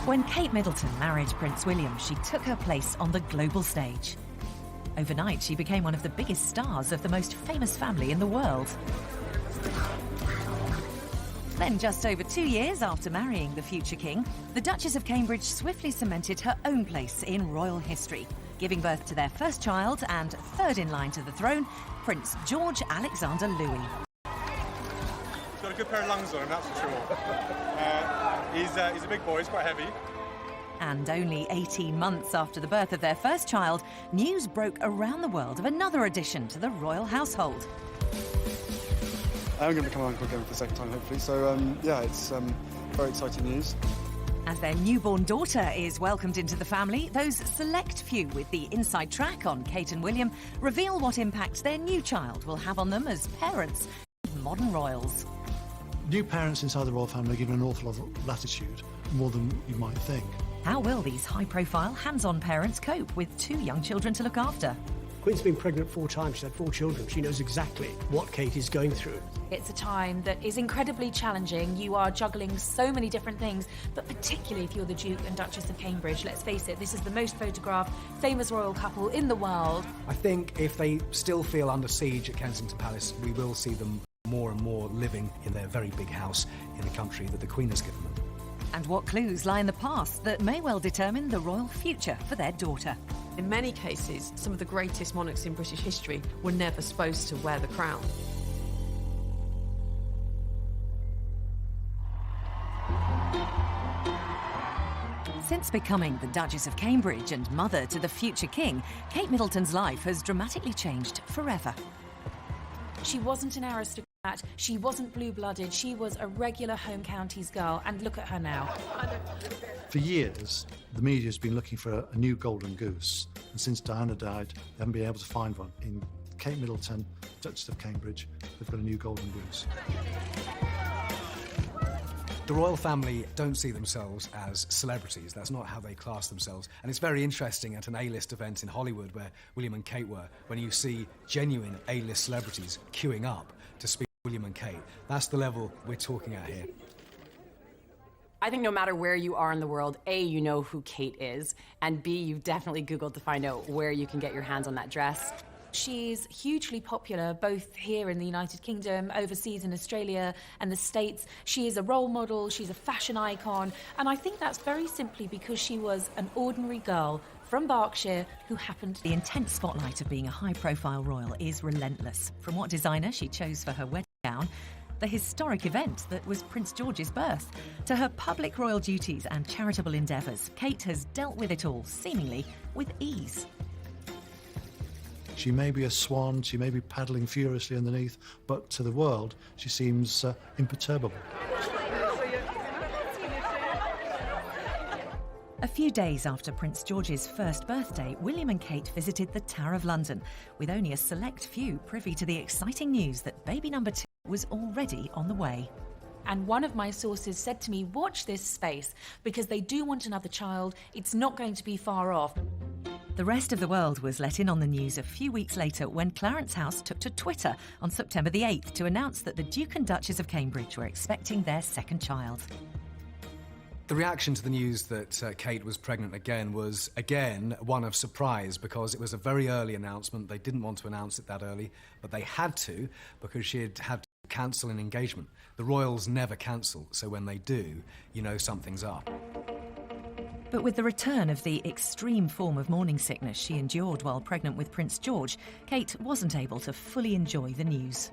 When Kate Middleton married Prince William, she took her place on the global stage. Overnight, she became one of the biggest stars of the most famous family in the world. Then, just over 2 years after marrying the future king, the Duchess of Cambridge swiftly cemented her own place in royal history, giving birth to their first child and third in line to the throne, Prince George Alexander Louis. He's got a good pair of lungs on him, that's for sure. He's a big boy, he's quite heavy. And only 18 months after the birth of their first child, news broke around the world of another addition to the royal household. I'm going to become uncle again for the second time, hopefully. So, yeah, it's very exciting news. As their newborn daughter is welcomed into the family, those select few with the inside track on Kate and William reveal what impact their new child will have on them as parents, modern royals. New parents inside the royal family are given an awful lot of latitude, more than you might think. How will these high-profile, hands-on parents cope with 2 young children to look after? Queen's been pregnant 4 times, she's had 4 children. She knows exactly what Kate is going through. It's a time that is incredibly challenging. You are juggling so many different things, but particularly if you're the Duke and Duchess of Cambridge. Let's face it, this is the most photographed, famous royal couple in the world. I think if they still feel under siege at Kensington Palace, we will see them more and more living in their very big house in the country that the Queen has given them. And what clues lie in the past that may well determine the royal future for their daughter? In many cases, some of the greatest monarchs in British history were never supposed to wear the crown. Since becoming the Duchess of Cambridge and mother to the future king, Kate Middleton's life has dramatically changed forever. She wasn't an aristocrat, she wasn't blue-blooded, she was a regular home counties girl, and look at her now. For years, the media's been looking for a new golden goose, and since Diana died, they haven't been able to find one. In Kate Middleton, Duchess of Cambridge, they've got a new golden goose. The royal family don't see themselves as celebrities. That's not how they class themselves. And it's very interesting at an A-list event in Hollywood where William and Kate were, when you see genuine A-list celebrities queuing up to speak to William and Kate. That's the level we're talking at here. I think no matter where you are in the world, A, you know who Kate is, and B, you've definitely Googled to find out where you can get your hands on that dress. She's hugely popular, both here in the United Kingdom, overseas in Australia and the States. She is a role model, she's a fashion icon, and I think that's very simply because she was an ordinary girl from Berkshire who happened... The intense spotlight of being a high-profile royal is relentless. From what designer she chose for her wedding gown, the historic event that was Prince George's birth, to her public royal duties and charitable endeavours, Kate has dealt with it all, seemingly with ease. She may be a swan, she may be paddling furiously underneath, but to the world, she seems imperturbable. A few days after Prince George's first birthday, William and Kate visited the Tower of London, with only a select few privy to the exciting news that baby number 2 was already on the way. And one of my sources said to me, watch this space, because they do want another child. It's not going to be far off. The rest of the world was let in on the news a few weeks later when Clarence House took to Twitter on September the 8th to announce that the Duke and Duchess of Cambridge were expecting their second child. The reaction to the news that Kate was pregnant again was, again, one of surprise, because it was a very early announcement. They didn't want to announce it that early, but they had to, because she had had to cancel an engagement. The royals never cancel, so when they do, you know something's up. But with the return of the extreme form of morning sickness she endured while pregnant with Prince George, Kate wasn't able to fully enjoy the news.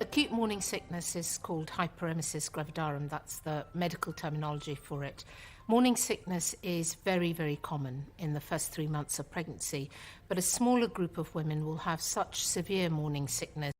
Acute morning sickness is called hyperemesis gravidarum. That's the medical terminology for it. Morning sickness is very, very common in the first 3 months of pregnancy, but a smaller group of women will have such severe morning sickness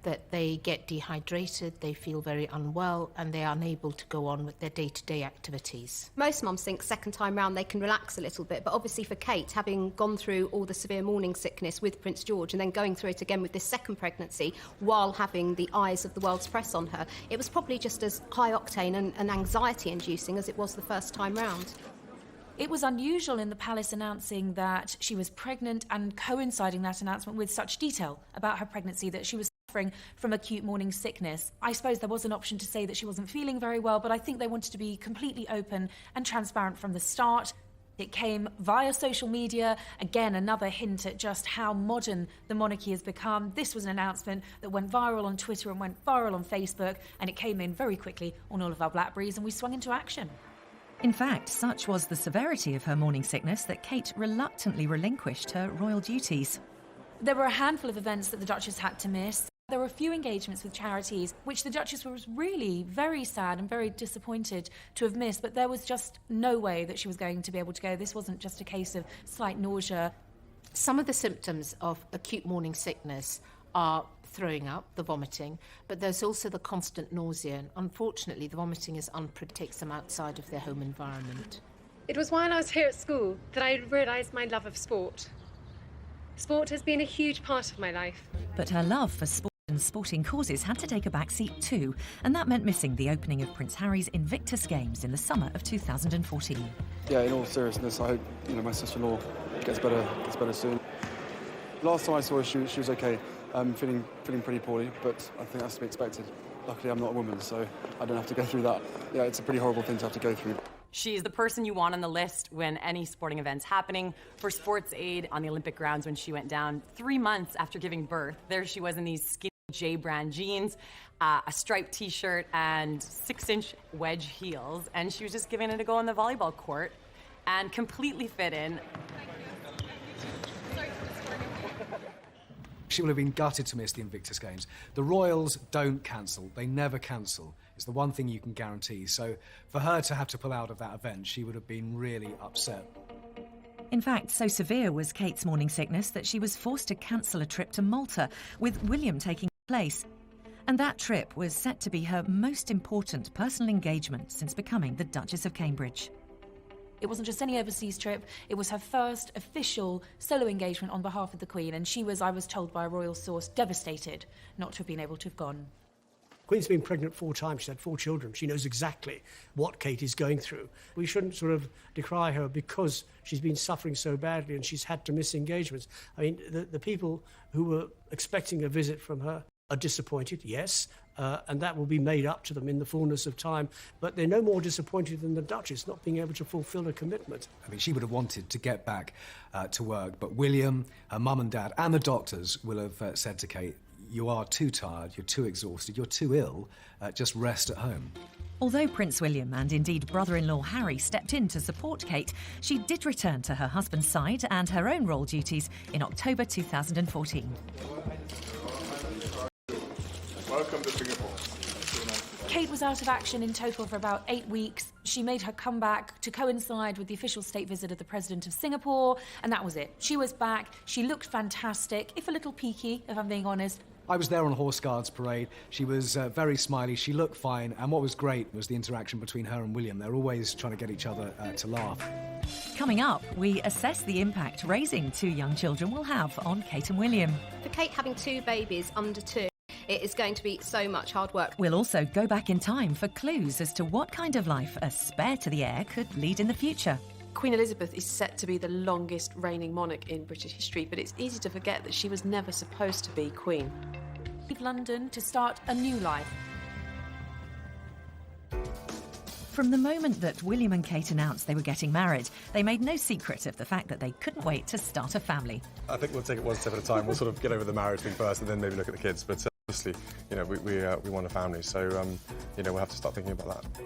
that they get dehydrated, they feel very unwell, and they are unable to go on with their day-to-day activities. Most mums think second time round they can relax a little bit, but obviously for Kate, having gone through all the severe morning sickness with Prince George and then going through it again with this second pregnancy while having the eyes of the world's press on her, it was probably just as high-octane and anxiety-inducing as it was the first time round. It was unusual in the palace announcing that she was pregnant and coinciding that announcement with such detail about her pregnancy that she was suffering suffering from acute morning sickness. I suppose there was an option to say that she wasn't feeling very well, but I think they wanted to be completely open and transparent from the start. It came via social media. Again, another hint at just how modern the monarchy has become. This was an announcement that went viral on Twitter and went viral on Facebook, and it came in very quickly on all of our BlackBerries, and we swung into action. In fact, such was the severity of her morning sickness that Kate reluctantly relinquished her royal duties. There were a handful of events that the Duchess had to miss. There were a few engagements with charities, which the Duchess was really very sad and very disappointed to have missed, but there was just no way that she was going to be able to go. This wasn't just a case of slight nausea. Some of the symptoms of acute morning sickness are throwing up, the vomiting, but there's also the constant nausea. And unfortunately, the vomiting takes them outside of their home environment. It was while I was here at school that I realised my love of sport. Sport has been a huge part of my life. But her love for sport and sporting causes had to take a backseat too, and that meant missing the opening of Prince Harry's Invictus Games in the summer of 2014. Yeah, in all seriousness, I hope my sister-in-law gets better soon. Last time I saw her, she was okay, feeling pretty poorly, but I think that's to be expected. Luckily, I'm not a woman, so I don't have to go through that. Yeah, it's a pretty horrible thing to have to go through. She's the person you want on the list when any sporting event's happening. For sports aid on the Olympic grounds when she went down 3 months after giving birth, there she was in these skinny J-brand jeans, a striped t-shirt and 6-inch wedge heels, and she was just giving it a go on the volleyball court and completely fit in. She will have been gutted to miss the Invictus Games. The royals don't cancel. They never cancel. It's the one thing you can guarantee. So for her to have to pull out of that event, she would have been really upset. In fact, so severe was Kate's morning sickness that she was forced to cancel a trip to Malta, with William taking place. And that trip was set to be her most important personal engagement since becoming the Duchess of Cambridge. It wasn't just any overseas trip, it was her first official solo engagement on behalf of the Queen, and she was, I was told by a royal source, devastated not to have been able to have gone. Queen's been pregnant 4 times. She's had 4 children. She knows exactly what Kate is going through. We shouldn't sort of decry her because she's been suffering so badly and she's had to miss engagements. I mean, the people who were expecting a visit from her are disappointed, yes, and that will be made up to them in the fullness of time. But they're no more disappointed than the Duchess not being able to fulfil a commitment. I mean, she would have wanted to get back to work, but William, her mum and dad, and the doctors will have said to Kate, you are too tired, you're too exhausted, you're too ill, just rest at home. Although Prince William and indeed brother-in-law Harry stepped in to support Kate, she did return to her husband's side and her own royal duties in October 2014. Welcome to Singapore. Kate was out of action in total for about 8 weeks. She made her comeback to coincide with the official state visit of the President of Singapore, and that was it. She was back. She looked fantastic, if a little peaky, if I'm being honest. I was there on Horse Guards Parade. She was very smiley. She looked fine. And what was great was the interaction between her and William. They're always trying to get each other to laugh. Coming up, we assess the impact raising 2 young children will have on Kate and William. For Kate having 2 babies under 2, it is going to be so much hard work. We'll also go back in time for clues as to what kind of life a spare to the heir could lead in the future. Queen Elizabeth is set to be the longest reigning monarch in British history, but it's easy to forget that she was never supposed to be Queen. Leave London to start a new life. From the moment that William and Kate announced they were getting married, they made no secret of the fact that they couldn't wait to start a family. I think we'll take it one step at a time. We'll sort of get over the marriage thing first and then maybe look at the kids. But obviously, we want a family, so we'll have to start thinking about that.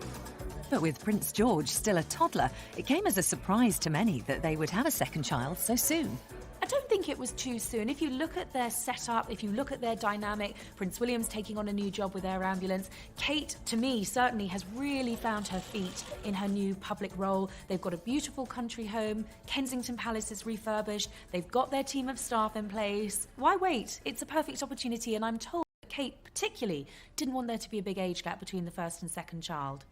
But with Prince George still a toddler, it came as a surprise to many that they would have a second child so soon. I don't think it was too soon. If you look at their setup, if you look at their dynamic, Prince William's taking on a new job with Air Ambulance. Kate, to me, certainly has really found her feet in her new public role. They've got a beautiful country home. Kensington Palace is refurbished. They've got their team of staff in place. Why wait? It's a perfect opportunity, and I'm told that Kate particularly didn't want there to be a big age gap between the first and second child.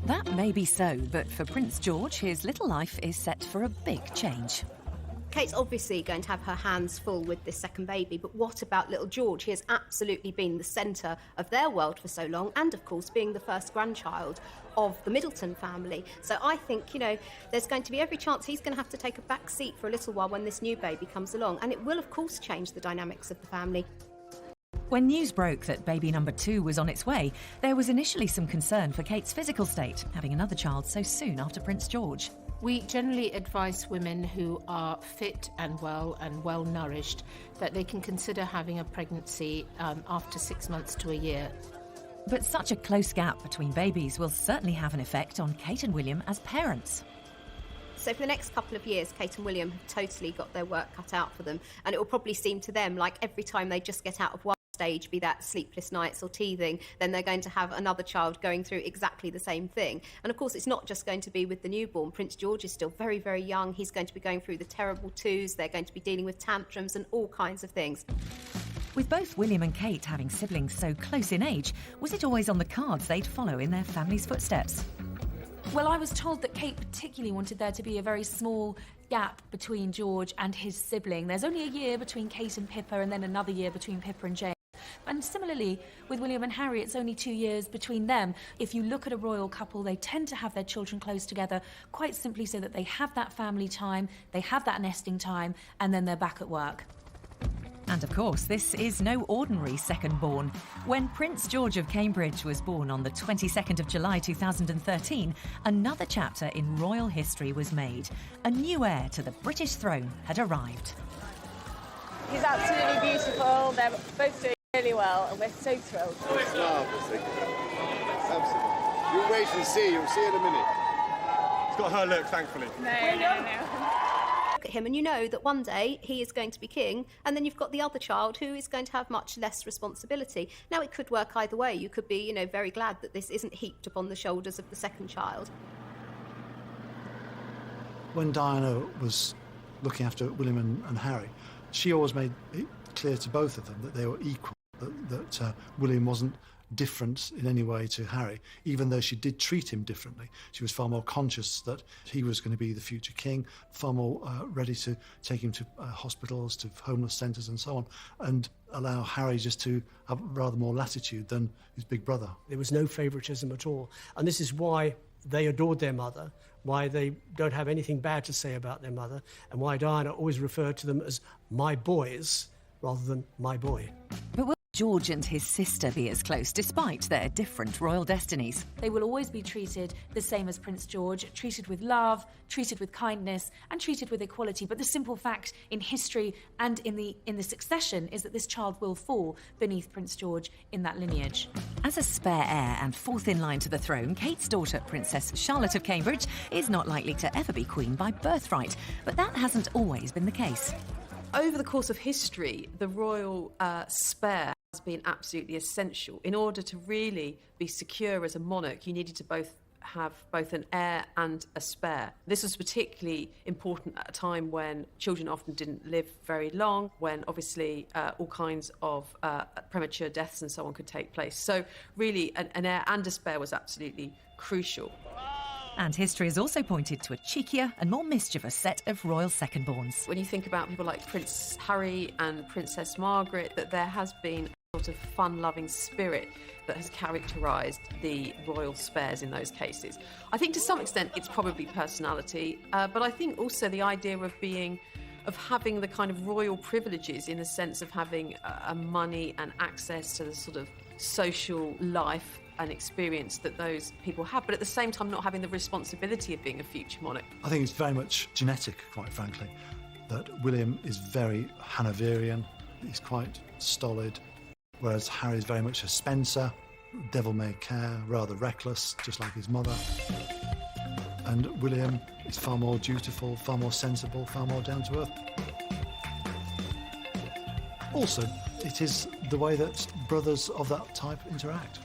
That may be so, but for Prince George, his little life is set for a big change. Kate's obviously going to have her hands full with this second baby, but what about little George? He has absolutely been the centre of their world for so long, and of course being the first grandchild of the Middleton family. So I think, there's going to be every chance he's going to have to take a back seat for a little while when this new baby comes along, and it will of course change the dynamics of the family. When news broke that baby number 2 was on its way, there was initially some concern for Kate's physical state, having another child so soon after Prince George. We generally advise women who are fit and well nourished that they can consider having a pregnancy after 6 months to a year. But such a close gap between babies will certainly have an effect on Kate and William as parents. So for the next couple of years, Kate and William have totally got their work cut out for them, and it will probably seem to them like every time they just get out of one stage, be that sleepless nights or teething, then they're going to have another child going through exactly the same thing. And of course, it's not just going to be with the newborn. Prince George is still very, very young. He's going to be going through the terrible twos. They're going to be dealing with tantrums and all kinds of things. With both William and Kate having siblings so close in age, was it always on the cards they'd follow in their family's footsteps? Well, I was told that Kate particularly wanted there to be a very small gap between George and his sibling. There's only a year between Kate and Pippa, and then another year between Pippa and James. And similarly, with William and Harry, it's only 2 years between them. If you look at a royal couple, they tend to have their children close together, quite simply so that they have that family time, they have that nesting time, and then they're back at work. And of course, this is no ordinary second-born. When Prince George of Cambridge was born on the 22nd of July 2013, another chapter in royal history was made. A new heir to the British throne had arrived. He's absolutely beautiful. They're both doing really well, and we're so thrilled. Oh, it's marvellous. Absolutely. You'll wait and see. You'll see in a minute. It's got her look, thankfully. No. Look at him and you know that one day he is going to be king, and then you've got the other child who is going to have much less responsibility. Now, it could work either way. You could be, very glad that this isn't heaped upon the shoulders of the second child. When Diana was looking after William and Harry, she always made it clear to both of them that they were equal, that William wasn't different in any way to Harry, even though she did treat him differently. She was far more conscious that he was going to be the future king, far more ready to take him to hospitals, to homeless centres and so on, and allow Harry just to have rather more latitude than his big brother. There was no favouritism at all. And this is why they adored their mother, why they don't have anything bad to say about their mother, and why Diana always referred to them as my boys rather than my boy. But will George and his sister be as close, despite their different royal destinies? They will always be treated the same as Prince George, treated with love, treated with kindness, and treated with equality. But the simple fact in history and in the succession is that this child will fall beneath Prince George in that lineage. As a spare heir and fourth in line to the throne, Kate's daughter, Princess Charlotte of Cambridge, is not likely to ever be queen by birthright. But that hasn't always been the case. Over the course of history, the royal spare has been absolutely essential. In order to really be secure as a monarch, you needed to have both an heir and a spare. This was particularly important at a time when children often didn't live very long, when obviously all kinds of premature deaths and so on could take place. So really, an heir and a spare was absolutely crucial. And history has also pointed to a cheekier and more mischievous set of royal second-borns. When you think about people like Prince Harry and Princess Margaret, that there has been a sort of fun-loving spirit that has characterised the royal spares in those cases. I think to some extent it's probably personality, but I think also the idea of having the kind of royal privileges in the sense of having money and access to the sort of social life and experience that those people have, but at the same time not having the responsibility of being a future monarch. I think it's very much genetic, quite frankly, that William is very Hanoverian, he's quite stolid, whereas Harry is very much a Spencer, devil-may-care, rather reckless, just like his mother. And William is far more dutiful, far more sensible, far more down-to-earth. Also, it is the way that brothers of that type interact.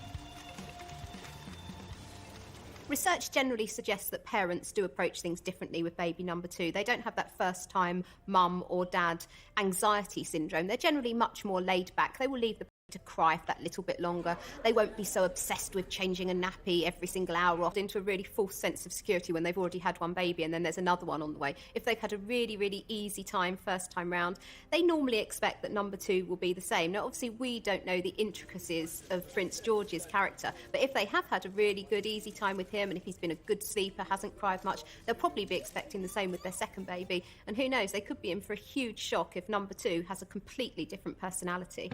Research generally suggests that parents do approach things differently with baby number 2. They don't have that first-time mum or dad anxiety syndrome. They're generally much more laid back. They will leave the baby to cry for that little bit longer. They won't be so obsessed with changing a nappy every single hour, off into a really false sense of security when they've already had one baby and then there's another one on the way. If they've had a really, really easy time first time round, they normally expect that number 2 will be the same. Now, obviously, we don't know the intricacies of Prince George's character, but if they have had a really good, easy time with him, and if he's been a good sleeper, hasn't cried much, they'll probably be expecting the same with their second baby. And who knows, they could be in for a huge shock if number 2 has a completely different personality.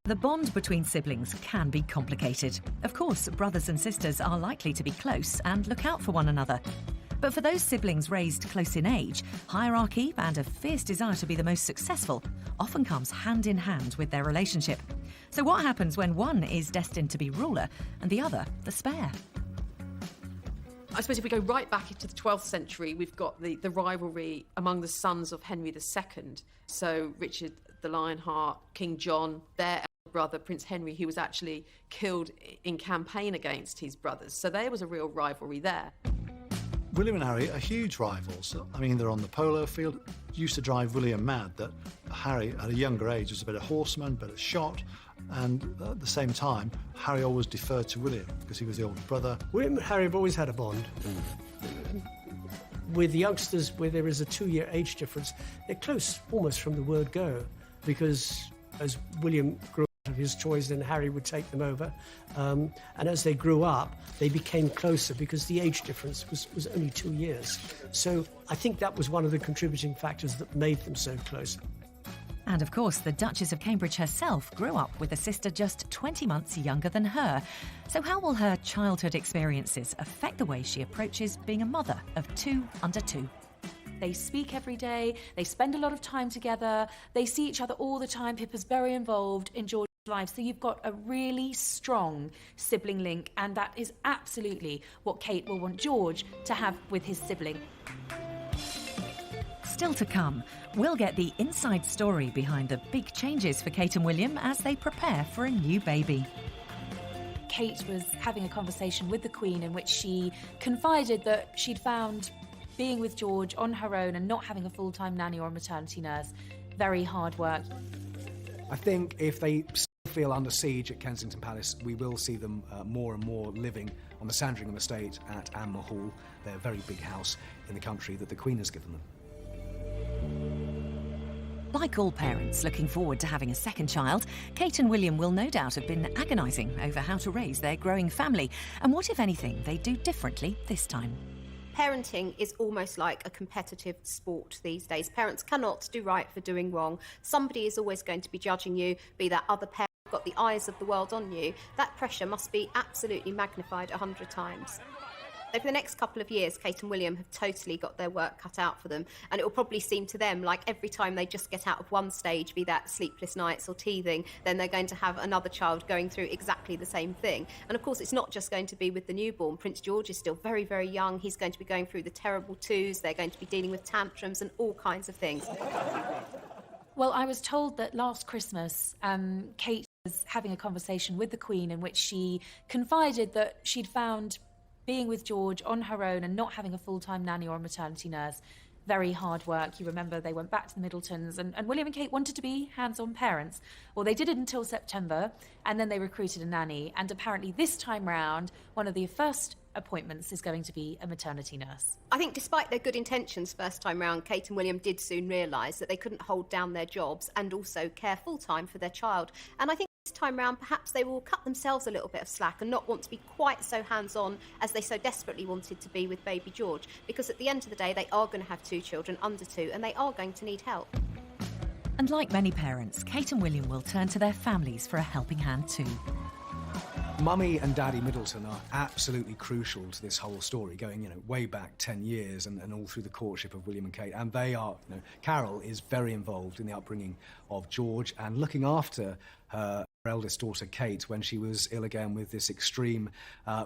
The bond between siblings can be complicated. Of course, brothers and sisters are likely to be close and look out for one another. But for those siblings raised close in age, hierarchy and a fierce desire to be the most successful often comes hand in hand with their relationship. So what happens when one is destined to be ruler and the other the spare? I suppose if we go right back into the 12th century, we've got the rivalry among the sons of Henry II. So Richard the Lionheart, King John, their elder brother, Prince Henry, who was actually killed in campaign against his brothers. So there was a real rivalry there. William and Harry are huge rivals. I mean, they're on the polo field. It used to drive William mad that Harry, at a younger age, was a better horseman, better shot, and at the same time, Harry always deferred to William because he was the older brother. William and Harry have always had a bond. With the youngsters, where there is a 2-year age difference, they're close almost from the word go, because as William grew out of his toys, then Harry would take them over. And as they grew up, they became closer because the age difference was only 2 years. So I think that was one of the contributing factors that made them so close. And of course, the Duchess of Cambridge herself grew up with a sister just 20 months younger than her. So how will her childhood experiences affect the way she approaches being a mother of 2 under 2? They speak every day, they spend a lot of time together, they see each other all the time. Pippa's very involved in George's life, so you've got a really strong sibling link, and that is absolutely what Kate will want George to have with his sibling. Still to come, we'll get the inside story behind the big changes for Kate and William as they prepare for a new baby. Kate was having a conversation with the Queen in which she confided that she'd found being with George on her own and not having a full-time nanny or a maternity nurse very hard work. I think if they still feel under siege at Kensington Palace, we will see them more and more living on the Sandringham estate at Anmer Hall, their very big house in the country that the Queen has given them. Like all parents looking forward to having a second child, Kate and William will no doubt have been agonising over how to raise their growing family and what, if anything, they do differently this time. Parenting is almost like a competitive sport these days. Parents cannot do right for doing wrong. Somebody is always going to be judging you, be that other parent, got the eyes of the world on you. That pressure must be absolutely magnified 100 times. Over the next couple of years, Kate and William have totally got their work cut out for them, and it will probably seem to them like every time they just get out of one stage, be that sleepless nights or teething, then they're going to have another child going through exactly the same thing. And of course, it's not just going to be with the newborn. Prince George is still very, very young. He's going to be going through the terrible twos. They're going to be dealing with tantrums and all kinds of things. Well, I was told that last Christmas, Kate was having a conversation with the Queen in which she confided that she'd found being with George on her own and not having a full-time nanny or a maternity nurse very hard work. You remember they went back to the Middletons and William and Kate wanted to be hands-on parents. Well, they did it until September, and then they recruited a nanny, and apparently this time round, one of the first appointments is going to be a maternity nurse. I think despite their good intentions first time round, Kate and William did soon realise that they couldn't hold down their jobs and also care full-time for their child. And I think this time round, perhaps they will cut themselves a little bit of slack and not want to be quite so hands-on as they so desperately wanted to be with baby George, because at the end of the day, they are going to have 2 children under 2 and they are going to need help. And like many parents, Kate and William will turn to their families for a helping hand too. Mummy and Daddy Middleton are absolutely crucial to this whole story, going, way back 10 years and all through the courtship of William and Kate. And they are, Carol is very involved in the upbringing of George and looking after her eldest daughter, Kate, when she was ill again with this extreme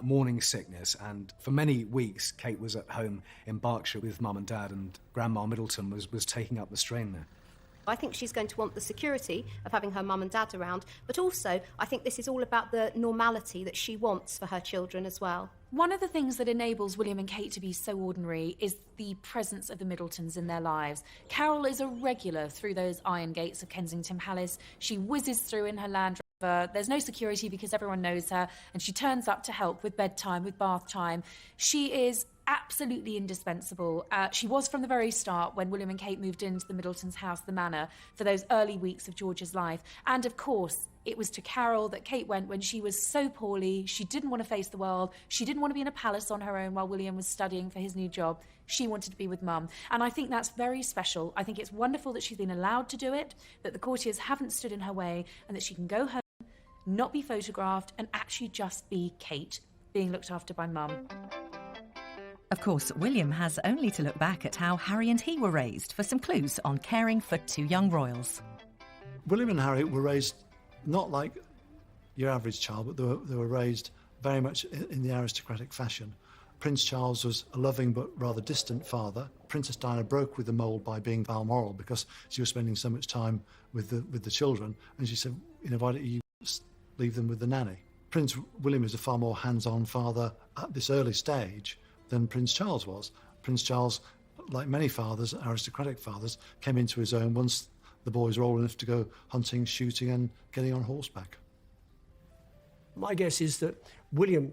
morning sickness. And for many weeks, Kate was at home in Berkshire with Mum and Dad, and Grandma Middleton was taking up the strain there. I think she's going to want the security of having her mum and dad around, but also I think this is all about the normality that she wants for her children as well. One of the things that enables William and Kate to be so ordinary is the presence of the Middletons in their lives. Carol is a regular through those iron gates of Kensington Palace. She whizzes through in her Land Rover. There's no security because everyone knows her, and she turns up to help with bedtime, with bath time. She is absolutely indispensable. She was from the very start when William and Kate moved into the Middletons' house, the Manor, for those early weeks of George's life. And of course, it was to Carol that Kate went when she was so poorly. She didn't want to face the world. She didn't want to be in a palace on her own while William was studying for his new job. She wanted to be with Mum. And I think that's very special. I think it's wonderful that she's been allowed to do it, that the courtiers haven't stood in her way, and that she can go home not be photographed, and actually just be Kate, being looked after by Mum. Of course, William has only to look back at how Harry and he were raised for some clues on caring for two young royals. William and Harry were raised not like your average child, but they were raised very much in the aristocratic fashion. Prince Charles was a loving but rather distant father. Princess Diana broke with the mould by being Balmoral because she was spending so much time with the children, and she said, why don't you leave them with the nanny? Prince William is a far more hands-on father at this early stage than Prince Charles was. Prince Charles, like many fathers, aristocratic fathers, came into his own once the boys were old enough to go hunting, shooting and getting on horseback. My guess is that William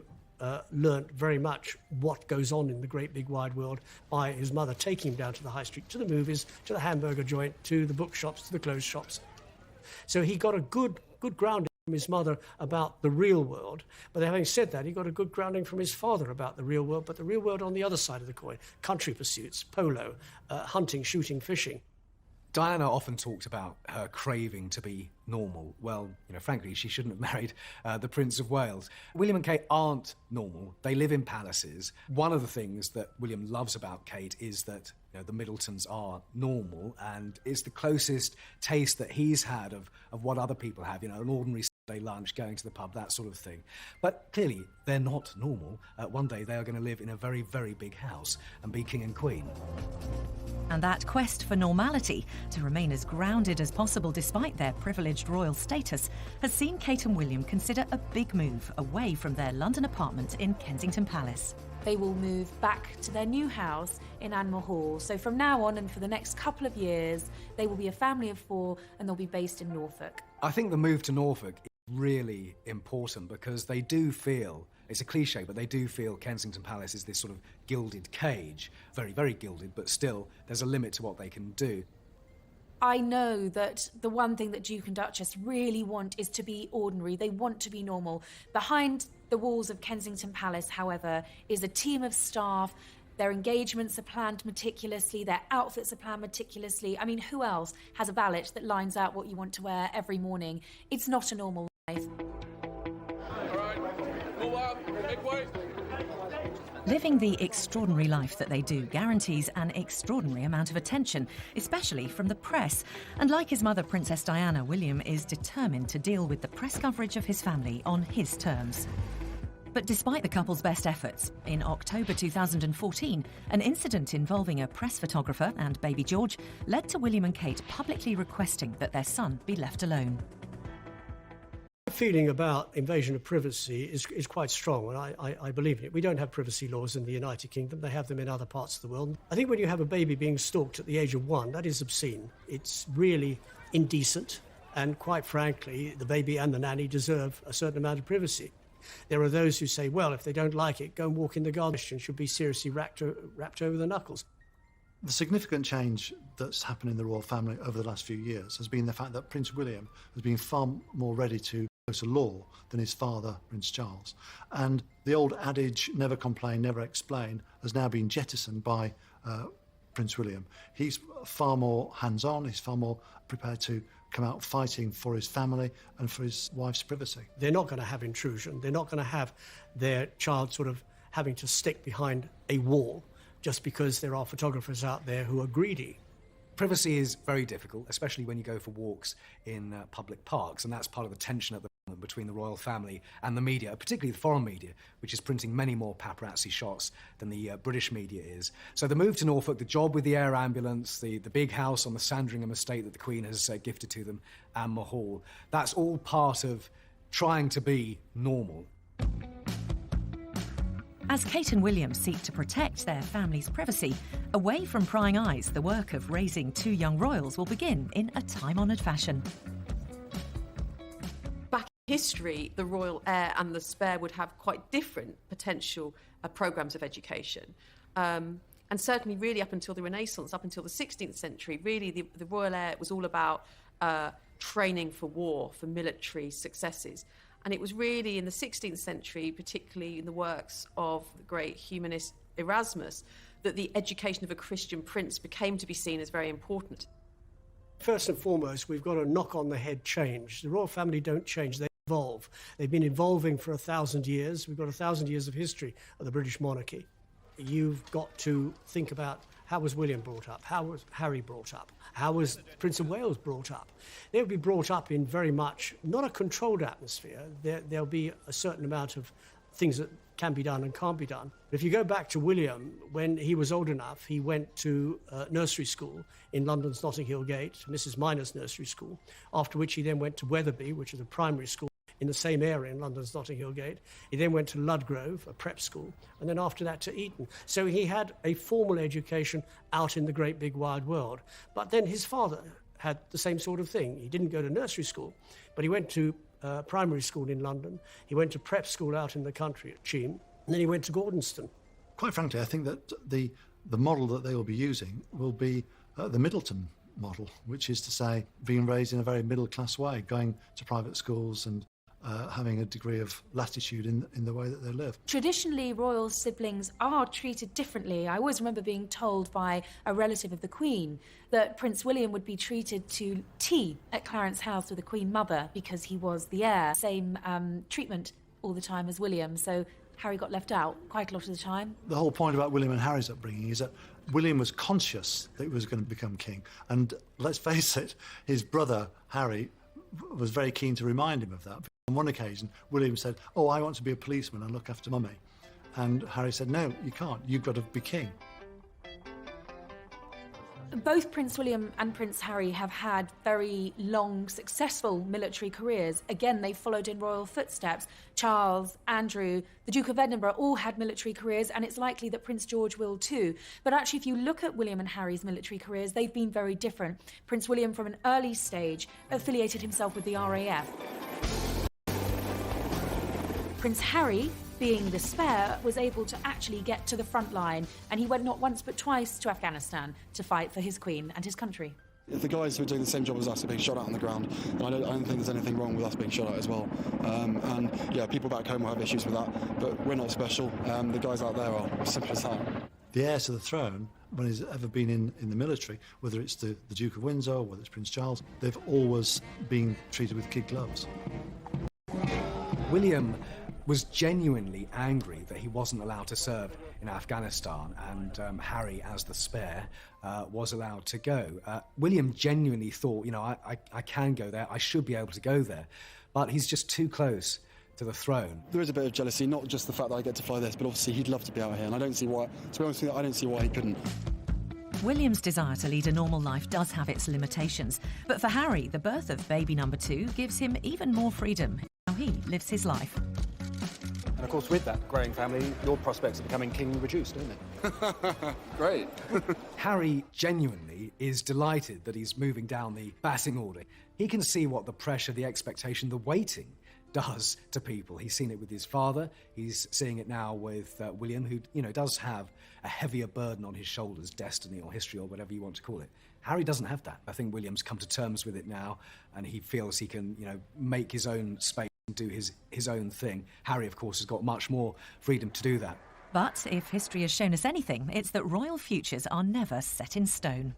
learnt very much what goes on in the great big wide world by his mother taking him down to the high street, to the movies, to the hamburger joint, to the bookshops, to the clothes shops. So he got a good grounding from his mother about the real world. But having said that, he got a good grounding from his father about the real world, but the real world on the other side of the coin. Country pursuits, polo, hunting, shooting, fishing. Diana often talked about her craving to be normal. Well, frankly, she shouldn't have married the Prince of Wales. William and Kate aren't normal. They live in palaces. One of the things that William loves about Kate is that the Middletons are normal, and it's the closest taste that he's had of what other people have, an ordinary Sunday lunch, going to the pub, that sort of thing. But clearly, they're not normal. One day they are going to live in a very, very big house and be king and queen. And that quest for normality, to remain as grounded as possible despite their privileged royal status, has seen Kate and William consider a big move away from their London apartment in Kensington Palace. They will move back to their new house in Anmore Hall. So from now on and for the next couple of years, they will be a family of 4 and they'll be based in Norfolk. I think the move to Norfolk is really important because they do feel, it's a cliche, but they do feel Kensington Palace is this sort of gilded cage. Very, very gilded, but still, there's a limit to what they can do. I know that the one thing that Duke and Duchess really want is to be ordinary. They want to be normal. Behind the walls of Kensington Palace, however, is a team of staff. Their engagements are planned meticulously. Their outfits are planned meticulously. I mean, who else has a valet that lines out what you want to wear every morning? It's not a normal life. All right, move up, make way. Living the extraordinary life that they do guarantees an extraordinary amount of attention, especially from the press. And like his mother, Princess Diana, William is determined to deal with the press coverage of his family on his terms. But despite the couple's best efforts, in October 2014, an incident involving a press photographer and baby George led to William and Kate publicly requesting that their son be left alone. The feeling about invasion of privacy is quite strong, and I believe in it. We don't have privacy laws in the United Kingdom. They have them in other parts of the world. I think when you have a baby being stalked at the age of 1, that is obscene. It's really indecent, and quite frankly, the baby and the nanny deserve a certain amount of privacy. There are those who say, well, if they don't like it, go and walk in the garden and should be seriously wrapped over the knuckles. The significant change that's happened in the royal family over the last few years has been the fact that Prince William has been far more ready to go to law than his father, Prince Charles. And the old adage, never complain, never explain, has now been jettisoned by Prince William. He's far more hands-on, he's far more prepared to come out fighting for his family and for his wife's privacy. They're not going to have intrusion. They're not going to have their child sort of having to stick behind a wall just because there are photographers out there who are greedy. Privacy is very difficult, especially when you go for walks in public parks, and that's part of the tension at the moment between the royal family and the media, particularly the foreign media, which is printing many more paparazzi shots than the British media is. So the move to Norfolk, the job with the air ambulance, the big house on the Sandringham estate that the Queen has gifted to them, Anmore Hall, that's all part of trying to be normal. As Kate and William seek to protect their family's privacy, away from prying eyes, the work of raising 2 young royals will begin in a time-honoured fashion. Back in history, the royal heir and the spare would have quite different potential programmes of education. And certainly really up until the Renaissance, up until the 16th century, really the royal heir was all about training for war, for military successes. And it was really in the 16th century, particularly in the works of the great humanist Erasmus, that the education of a Christian prince became to be seen as very important. First and foremost, we've got a knock-on-the-head change. The royal family don't change. They evolve. They've been evolving for 1,000 years. We've got 1,000 years of history of the British monarchy. You've got to think about how was William brought up, how was Harry brought up, how was Prince of Wales brought up. They'll be brought up in very much, not a controlled atmosphere. There'll be a certain amount of things that can be done and can't be done. If you go back to William, when he was old enough, he went to nursery school in London's Notting Hill Gate, Mrs. Minor's nursery school, after which he then went to Wetherby, which is a primary school in the same area in London's Notting Hill Gate. He then went to Ludgrove, a prep school, and then after that to Eton. So he had a formal education out in the great big wide world. But then his father had the same sort of thing. He didn't go to nursery school, but he went to primary school in London. He went to prep school out in the country at Cheam, and then he went to Gordonston. Quite frankly, I think that the model that they will be using will be the Middleton model, which is to say being raised in a very middle-class way, going to private schools and having a degree of latitude in the way that they live. Traditionally, royal siblings are treated differently. I always remember being told by a relative of the Queen that Prince William would be treated to tea at Clarence House with the Queen Mother because he was the heir. Same treatment all the time as William, so Harry got left out quite a lot of the time. The whole point about William and Harry's upbringing is that William was conscious that he was going to become king, and let's face it, his brother Harry was very keen to remind him of that. On one occasion, William said, "Oh, I want to be a policeman and look after Mummy." And Harry said, "No, you can't. You've got to be king." Both Prince William and Prince Harry have had very long, successful military careers. Again, they followed in royal footsteps. Charles, Andrew, the Duke of Edinburgh all had military careers, and it's likely that Prince George will too. But actually, if you look at William and Harry's military careers, they've been very different. Prince William, from an early stage, affiliated himself with the RAF. Prince Harry, being the spare, was able to actually get to the front line, and he went not once but twice to Afghanistan to fight for his queen and his country. If the guys who are doing the same job as us are being shot at on the ground, then I don't think there's anything wrong with us being shot at as well. And yeah, people back home will have issues with that, but we're not special. The guys out there are, as simple as that. The heir to the throne, when he's ever been in the military, whether it's the Duke of Windsor or whether it's Prince Charles, they've always been treated with kid gloves. William was genuinely angry that he wasn't allowed to serve in Afghanistan, and Harry, as the spare, was allowed to go. William genuinely thought, you know, I can go there, I should be able to go there, but he's just too close to the throne. There is a bit of jealousy, not just the fact that I get to fly this, but obviously he'd love to be out here, and I don't see why, to be honest with you, I don't see why he couldn't. William's desire to lead a normal life does have its limitations, but for Harry, the birth of baby number 2 gives him even more freedom in how he lives his life. And of course, with that growing family, your prospects of becoming king reduce, don't they? Great. Harry genuinely is delighted that he's moving down the batting order. He can see what the pressure, the expectation, the waiting does to people. He's seen it with his father. He's seeing it now with William, who, you know, does have a heavier burden on his shoulders, destiny or history or whatever you want to call it. Harry doesn't have that. I think William's come to terms with it now, and he feels he can, you know, make his own space and do his own thing. Harry, of course, has got much more freedom to do that. But if history has shown us anything, it's that royal futures are never set in stone.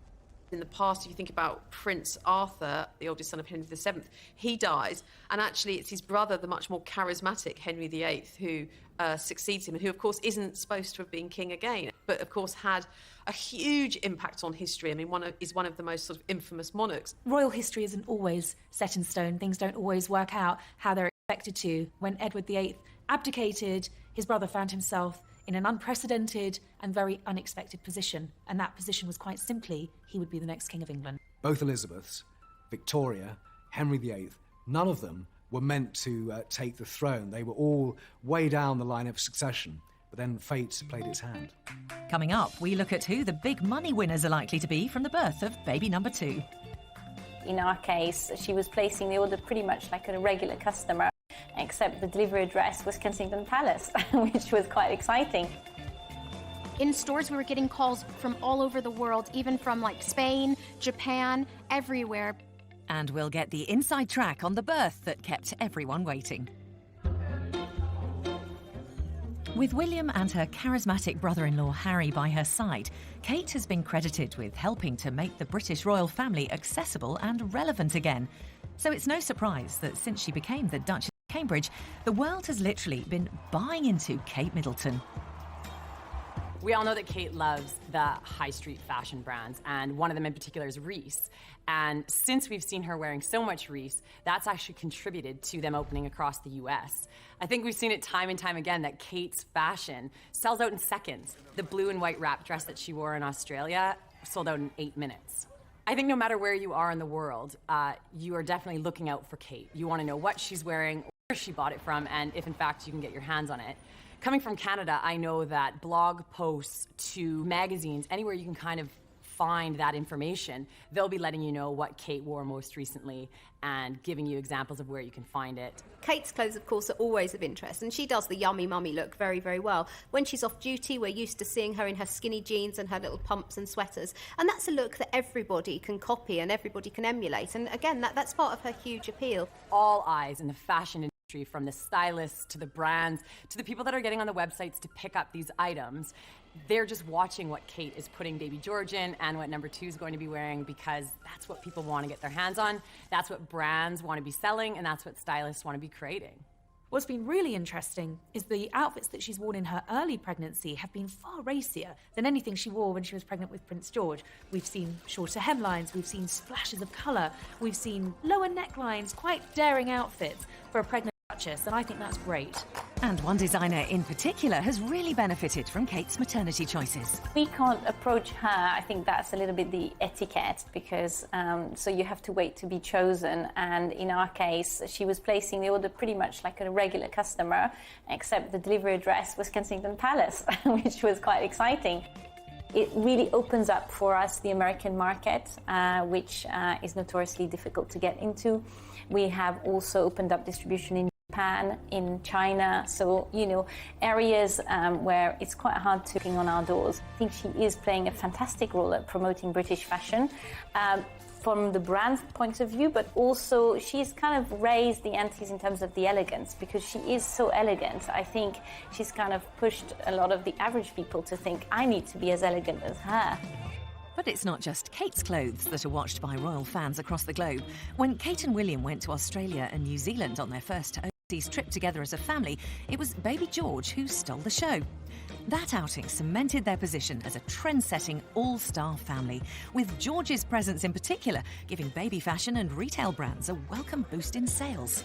In the past, if you think about Prince Arthur, the oldest son of Henry VII, he dies, and actually it's his brother, the much more charismatic Henry VIII, who succeeds him, and who, of course, isn't supposed to have been king again, but, of course, had a huge impact on history. I mean, is one of the most sort of infamous monarchs. Royal history isn't always set in stone. Things don't always work out how they're expected to. When Edward VIII abdicated, his brother found himself in an unprecedented and very unexpected position, and that position was quite simply he would be the next King of England. Both Elizabeths, Victoria, Henry VIII, none of them were meant to take the throne. They were all way down the line of succession, but then fate played its hand. Coming up, we look at who the big money winners are likely to be from the birth of baby number 2. In our case, she was placing the order pretty much like a regular customer, except the delivery address was Kensington Palace, which was quite exciting. In stores, we were getting calls from all over the world, even from like Spain, Japan, everywhere. And we'll get the inside track on the birth that kept everyone waiting. With William and her charismatic brother-in-law Harry by her side, Kate has been credited with helping to make the British royal family accessible and relevant again. So it's no surprise that since she became the Duchess Cambridge, the world has literally been buying into Kate Middleton. We all know that Kate loves the high street fashion brands, and one of them in particular is Reiss. And since we've seen her wearing so much Reiss, that's actually contributed to them opening across the US. I think we've seen it time and time again that Kate's fashion sells out in seconds. The blue and white wrap dress that she wore in Australia sold out in 8 minutes. I think no matter where you are in the world, you are definitely looking out for Kate. You want to know what she's wearing, where she bought it from, and if in fact you can get your hands on it. Coming from Canada, I know that blog posts to magazines, anywhere you can kind of find that information, they'll be letting you know what Kate wore most recently and giving you examples of where you can find it. Kate's clothes, of course, are always of interest, and she does the yummy mummy look very, very well. When she's off duty, we're used to seeing her in her skinny jeans and her little pumps and sweaters, and that's a look that everybody can copy and everybody can emulate, and again, that's part of her huge appeal. All eyes in the fashion industry, from the stylists to the brands to the people that are getting on the websites to pick up these items, they're just watching what Kate is putting Baby George in and what number 2 is going to be wearing, because that's what people want to get their hands on, that's what brands want to be selling, and that's what stylists want to be creating. What's been really interesting is the outfits that she's worn in her early pregnancy have been far racier than anything she wore when she was pregnant with Prince George. We've seen shorter hemlines, we've seen splashes of colour, we've seen lower necklines, quite daring outfits for a pregnant Duchess, and I think that's great. And one designer in particular has really benefited from Kate's maternity choices. We can't approach her. I think that's a little bit the etiquette, because so you have to wait to be chosen, and in our case she was placing the order pretty much like a regular customer, except the delivery address was Kensington Palace, which was quite exciting. It really opens up for us the American market, which is notoriously difficult to get into. We have also opened up distribution in Japan, in China, so, you know, areas where it's quite hard to knock on our doors. I think she is playing a fantastic role at promoting British fashion from the brand point of view, but also she's kind of raised the antes in terms of the elegance, because she is so elegant. I think she's kind of pushed a lot of the average people to think, I need to be as elegant as her. But it's not just Kate's clothes that are watched by royal fans across the globe. When Kate and William went to Australia and New Zealand on their first overseas trip together as a family, it was Baby George who stole the show. That outing cemented their position as a trend-setting all-star family, with George's presence in particular giving baby fashion and retail brands a welcome boost in sales.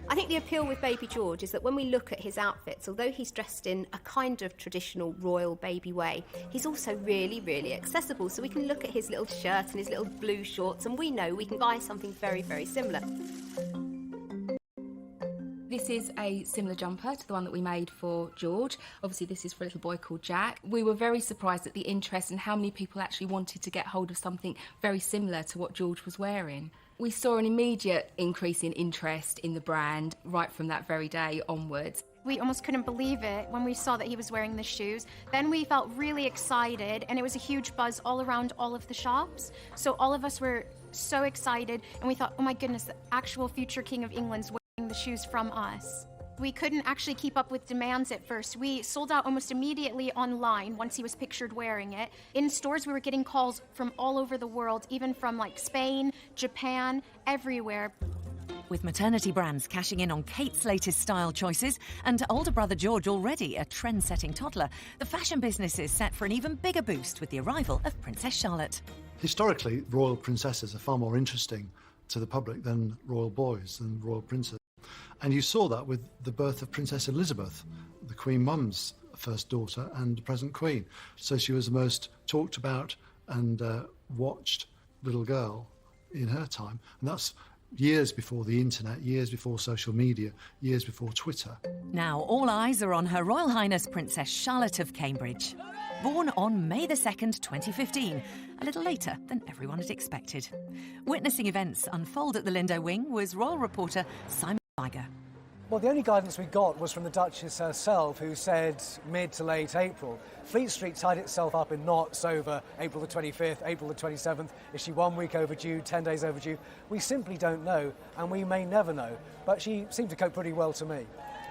I think the appeal with Baby George is that when we look at his outfits, although he's dressed in a kind of traditional royal baby way, he's also really, really accessible. So we can look at his little shirt and his little blue shorts, and we know we can buy something very, very similar. This is a similar jumper to the one that we made for George. Obviously, this is for a little boy called Jack. We were very surprised at the interest and how many people actually wanted to get hold of something very similar to what George was wearing. We saw an immediate increase in interest in the brand right from that very day onwards. We almost couldn't believe it when we saw that he was wearing the shoes. Then we felt really excited, and it was a huge buzz all around all of the shops. So all of us were so excited, and we thought, oh my goodness, the actual future King of England's wearing the shoes from us. We couldn't actually keep up with demands at first. We sold out almost immediately online once he was pictured wearing it. In stores, we were getting calls from all over the world, even from like Spain, Japan, everywhere. With maternity brands cashing in on Kate's latest style choices and older brother George already a trend-setting toddler, the fashion business is set for an even bigger boost with the arrival of Princess Charlotte. Historically, royal princesses are far more interesting to the public than royal boys, than royal princes. And you saw that with the birth of Princess Elizabeth, the Queen Mum's first daughter and present Queen. So she was the most talked about and watched little girl in her time. And that's years before the internet, years before social media, years before Twitter. Now all eyes are on Her Royal Highness Princess Charlotte of Cambridge. Born on May the 2nd, 2015, a little later than everyone had expected. Witnessing events unfold at the Lindo Wing was royal reporter Simon Weiger. Well, the only guidance we got was from the Duchess herself, who said mid to late April. Fleet Street tied itself up in knots over April the 25th, April the 27th. Is she 1 week overdue, 10 days overdue? We simply don't know, and we may never know. But she seemed to cope pretty well to me.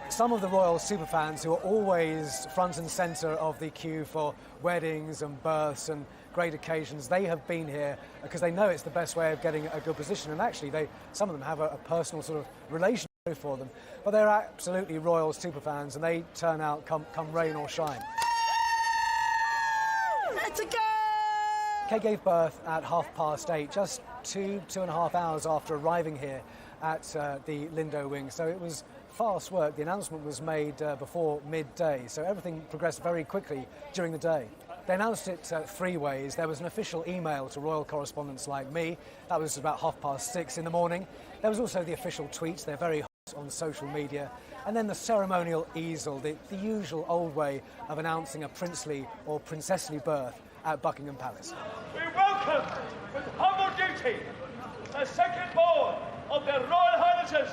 Some of the royal superfans who are always front and centre of the queue for weddings and births and great occasions, they have been here because they know it's the best way of getting a good position. And actually, some of them have a personal sort of relation for them. But they're absolutely royal superfans, and they turn out come rain or shine. It's a go! Kate gave birth at 8:30, just 2.5 hours after arriving here at the Lindo wing. So it was fast work. The announcement was made before midday, so everything progressed very quickly during the day. They announced it 3 ways. There was an official email to royal correspondents like me. That was about 6:30 in the morning. There was also the official tweets. They're very hot on social media. And then the ceremonial easel, the usual old way of announcing a princely or princessly birth at Buckingham Palace. We welcome with humble duty the second born of their Royal Highnesses,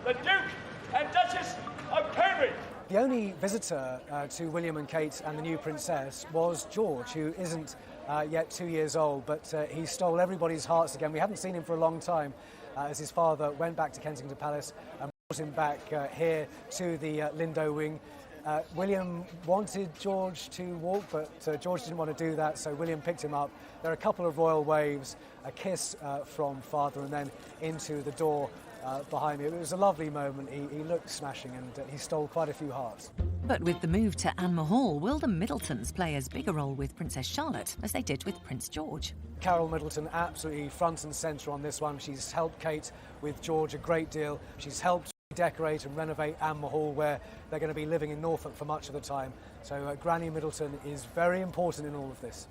the Duke and Duchess of Cambridge. The only visitor to William and Kate and the new princess was George, who isn't yet 2 years old, but he stole everybody's hearts again. We haven't seen him for a long time as his father went back to Kensington Palace and brought him back here to the Lindo wing. William wanted George to walk, but George didn't want to do that, so William picked him up. There are a couple of royal waves, a kiss from father, and then into the door behind me. It was a lovely moment. He looked smashing, and he stole quite a few hearts. But with the move to Anne Hall, will the Middletons play as big a role with Princess Charlotte as they did with Prince George? Carol Middleton absolutely front and centre on this one. She's helped Kate with George a great deal. She's helped decorate and renovate Anne Hall, where they're going to be living in Norfolk for much of the time. So Granny Middleton is very important in all of this.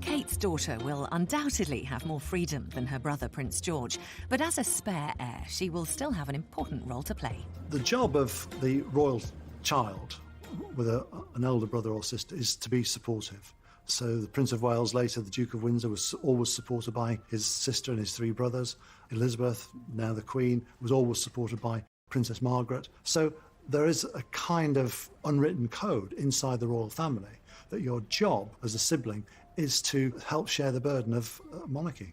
Kate's daughter will undoubtedly have more freedom than her brother Prince George, but as a spare heir, she will still have an important role to play. The job of the royal child with an elder brother or sister is to be supportive. So the Prince of Wales, later the Duke of Windsor, was always supported by his sister and his 3 brothers. Elizabeth, now the Queen, was always supported by Princess Margaret. So there is a kind of unwritten code inside the royal family that your job as a sibling is to help share the burden of monarchy.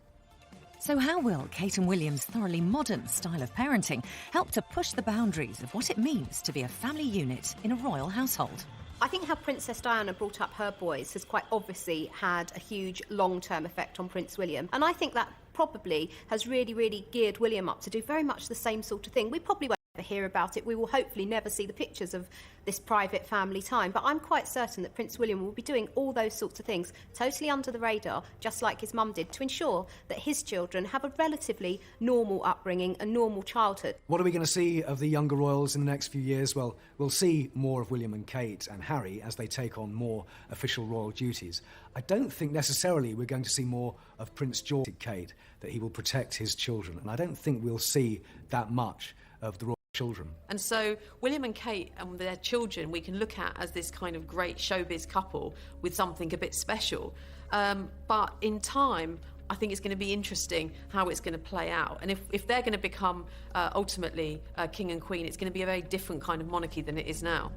So how will Kate and William's thoroughly modern style of parenting help to push the boundaries of what it means to be a family unit in a royal household? I think how Princess Diana brought up her boys has quite obviously had a huge long-term effect on Prince William. And I think that probably has really geared William up to do very much the same sort of thing. We probably won't ever hear about it. We will hopefully never see the pictures of this private family time. But I'm quite certain that Prince William will be doing all those sorts of things totally under the radar, just like his mum did, to ensure that his children have a relatively normal upbringing, a normal childhood. What are we going to see of the younger royals in the next few years? Well, we'll see more of William and Kate and Harry as they take on more official royal duties. I don't think necessarily we're going to see more of Prince George and Kate, that he will protect his children. And I don't think we'll see that much of the royal children. And so William and Kate and their children we can look at as this kind of great showbiz couple with something a bit special. But in time, I think it's going to be interesting how it's going to play out. And if they're going to become ultimately king and queen, it's going to be a very different kind of monarchy than it is now.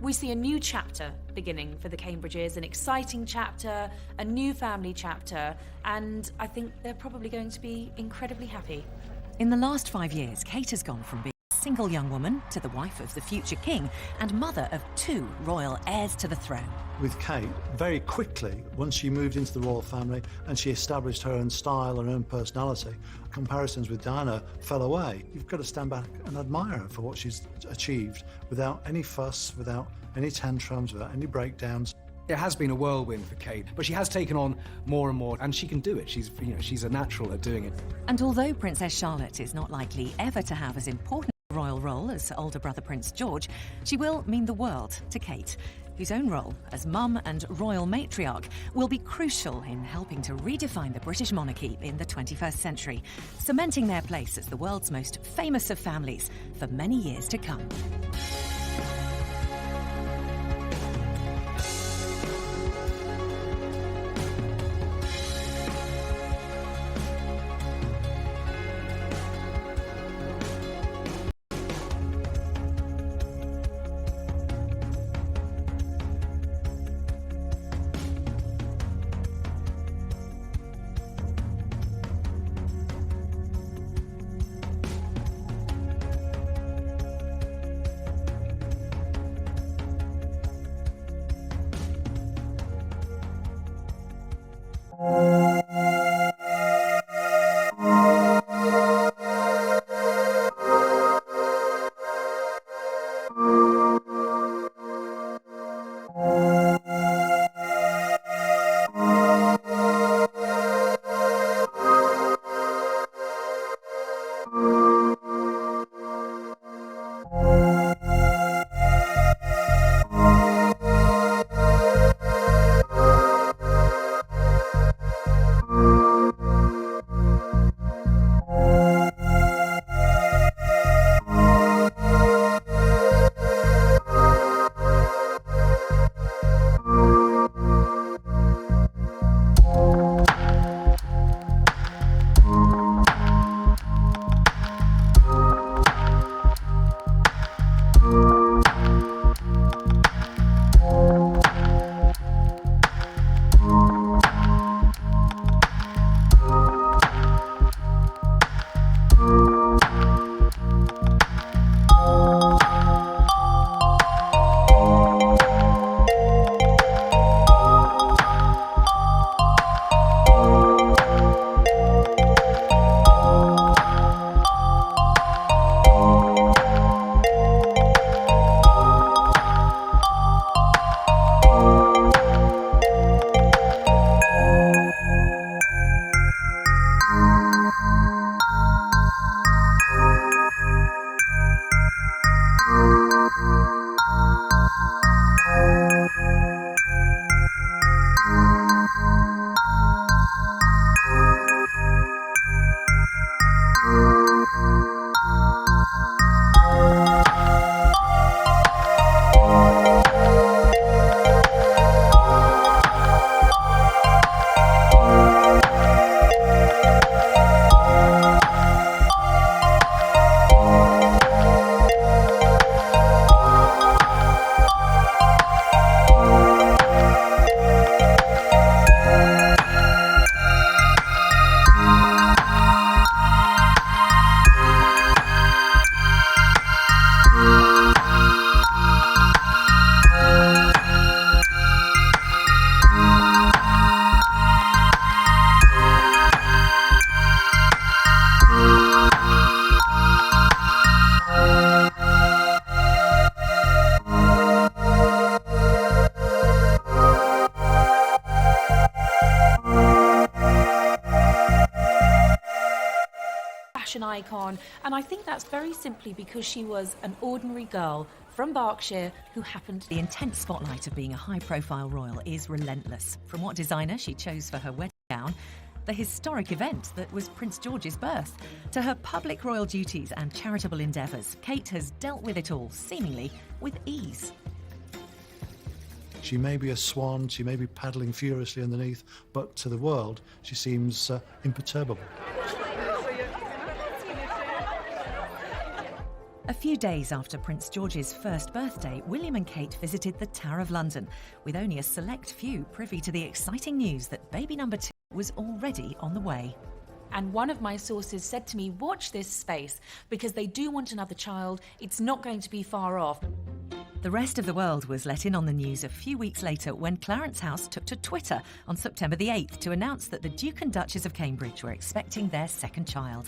We see a new chapter beginning for the Cambridges, an exciting chapter, a new family chapter, and I think they're probably going to be incredibly happy. In the last 5 years, Kate has gone from being a single young woman to the wife of the future king and mother of 2 royal heirs to the throne. With Kate, very quickly, once she moved into the royal family and she established her own style and her own personality, comparisons with Diana fell away. You've got to stand back and admire her for what she's achieved without any fuss, without any tantrums, without any breakdowns. It has been a whirlwind for Kate, but she has taken on more and more, and she can do it. She's a natural at doing it. And although Princess Charlotte is not likely ever to have as important a royal role as older brother Prince George, she will mean the world to Kate, whose own role as mum and royal matriarch will be crucial in helping to redefine the British monarchy in the 21st century, cementing their place as the world's most famous of families for many years to come. icon, and I think that's very simply because she was an ordinary girl from Berkshire who happened... The intense spotlight of being a high-profile royal is relentless. From what designer she chose for her wedding gown, the historic event that was Prince George's birth, to her public royal duties and charitable endeavours, Kate has dealt with it all, seemingly with ease. She may be a swan, she may be paddling furiously underneath, but to the world she seems imperturbable. A few days after Prince George's first birthday, William and Kate visited the Tower of London, with only a select few privy to the exciting news that baby number 2 was already on the way. And one of my sources said to me, watch this space, because they do want another child. It's not going to be far off. The rest of the world was let in on the news a few weeks later when Clarence House took to Twitter on September the 8th to announce that the Duke and Duchess of Cambridge were expecting their second child.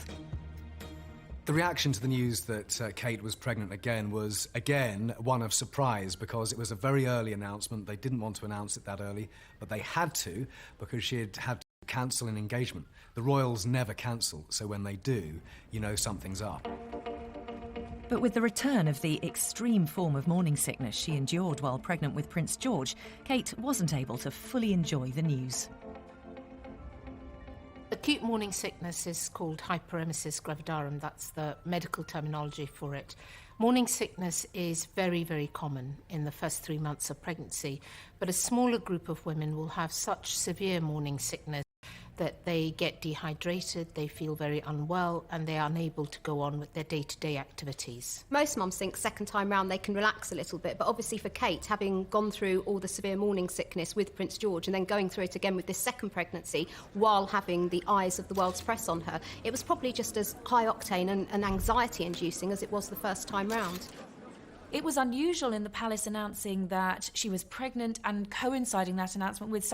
The reaction to the news that Kate was pregnant again was, again, one of surprise because it was a very early announcement. They didn't want to announce it that early, but they had to because she had had to cancel an engagement. The royals never cancel, so when they do, you know something's up. But with the return of the extreme form of morning sickness she endured while pregnant with Prince George, Kate wasn't able to fully enjoy the news. Acute morning sickness is called hyperemesis gravidarum. That's the medical terminology for it. Morning sickness is very, very common in the first 3 months of pregnancy, but a smaller group of women will have such severe morning sickness that they get dehydrated, they feel very unwell, and they are unable to go on with their day-to-day activities. Most mums think second time round they can relax a little bit, but obviously for Kate, having gone through all the severe morning sickness with Prince George and then going through it again with this second pregnancy while having the eyes of the world's press on her, it was probably just as high octane and anxiety-inducing as it was the first time round. It was unusual in the palace announcing that she was pregnant and coinciding that announcement with such